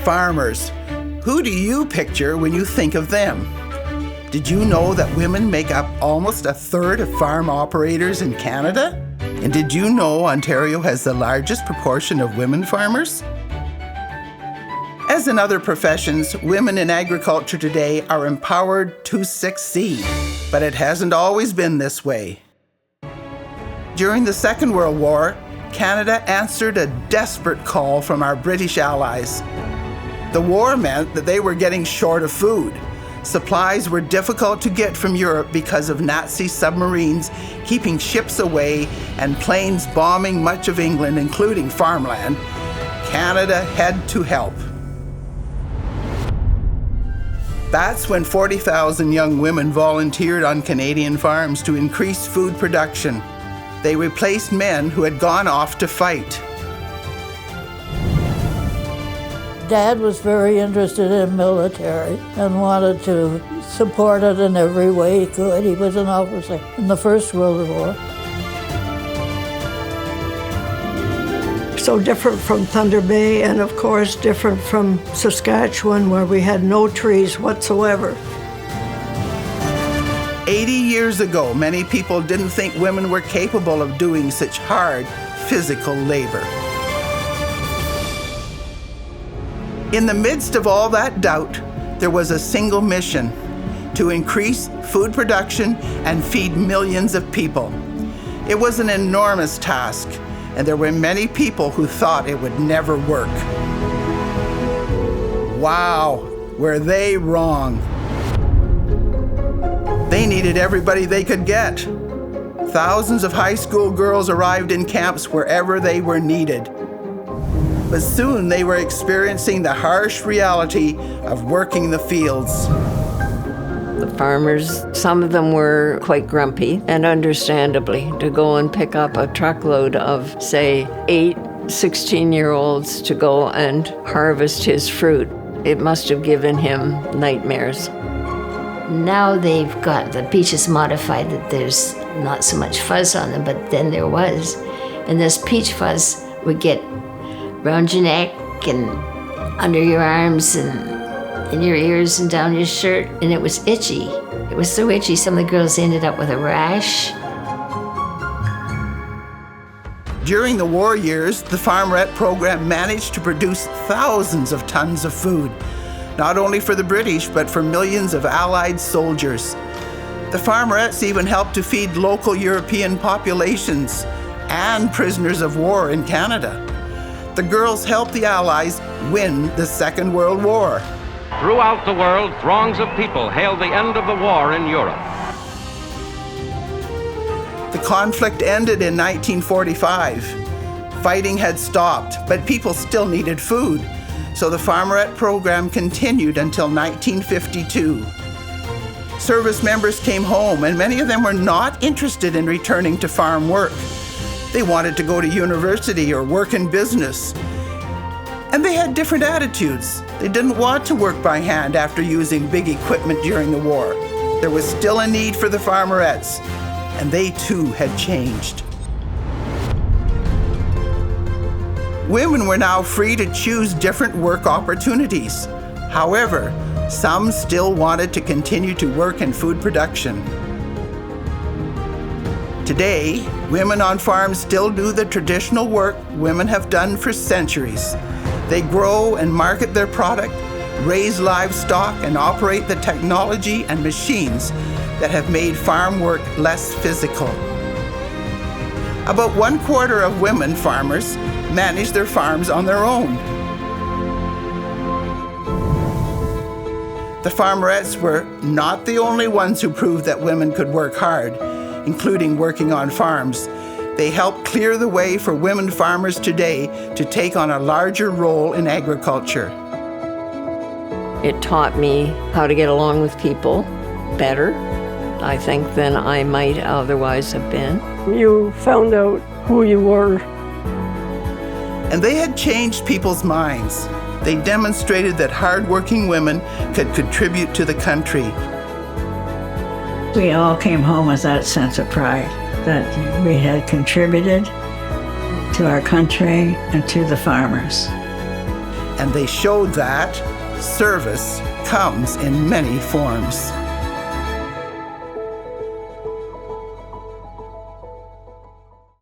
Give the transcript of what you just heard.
Farmers. Who do you picture when you think of them? Did you know that women make up almost a third of farm operators in Canada? And did you know Ontario has the largest proportion of women farmers? As in other professions, women in agriculture today are empowered to succeed, but it hasn't always been this way. During the Second World War, Canada answered a desperate call from our British allies. The war meant that they were getting short of food. Supplies were difficult to get from Europe because of Nazi submarines keeping ships away and planes bombing much of England, including farmland. Canada had to help. That's when 40,000 young women volunteered on Canadian farms to increase food production. They replaced men who had gone off to fight. Dad was very interested in military and wanted to support it in every way he could. He was an officer in the First World War. So different from Thunder Bay and of course different from Saskatchewan where we had no trees whatsoever. 80 years ago, many people didn't think women were capable of doing such hard physical labor. In the midst of all that doubt, there was a single mission: to increase food production and feed millions of people. It was an enormous task, and there were many people who thought it would never work. Wow, were they wrong. They needed everybody they could get. Thousands of high school girls arrived in camps wherever they were needed. But soon they were experiencing the harsh reality of working the fields. The farmers, some of them were quite grumpy, and understandably, to go and pick up a truckload of, say, 8 16-year-olds to go and harvest his fruit. It must have given him nightmares. Now they've got the peaches modified that there's not so much fuzz on them, but then there was. And this peach fuzz would get around your neck and under your arms and in your ears and down your shirt, and it was itchy. It was so itchy, some of the girls ended up with a rash. During the war years, the Farmerette program managed to produce thousands of tons of food, not only for the British, but for millions of Allied soldiers. The Farmerettes even helped to feed local European populations and prisoners of war in Canada. The girls helped the Allies win the Second World War. Throughout the world, throngs of people hailed the end of the war in Europe. The conflict ended in 1945. Fighting had stopped, but people still needed food. So the Farmerette program continued until 1952. Service members came home, and many of them were not interested in returning to farm work. They wanted to go to university or work in business. And they had different attitudes. They didn't want to work by hand after using big equipment during the war. There was still a need for the Farmerettes, and they too had changed. Women were now free to choose different work opportunities. However, some still wanted to continue to work in food production. Today, women on farms still do the traditional work women have done for centuries. They grow and market their product, raise livestock, and operate the technology and machines that have made farm work less physical. About 1/4 of women farmers manage their farms on their own. The Farmerettes were not the only ones who proved that women could work hard, including working on farms. They help clear the way for women farmers today to take on a larger role in agriculture. It taught me how to get along with people better, I think, than I might otherwise have been. You found out who you were. And they had changed people's minds. They demonstrated that hardworking women could contribute to the country. We all came home with that sense of pride that we had contributed to our country and to the farmers. and they showed that service comes in many forms.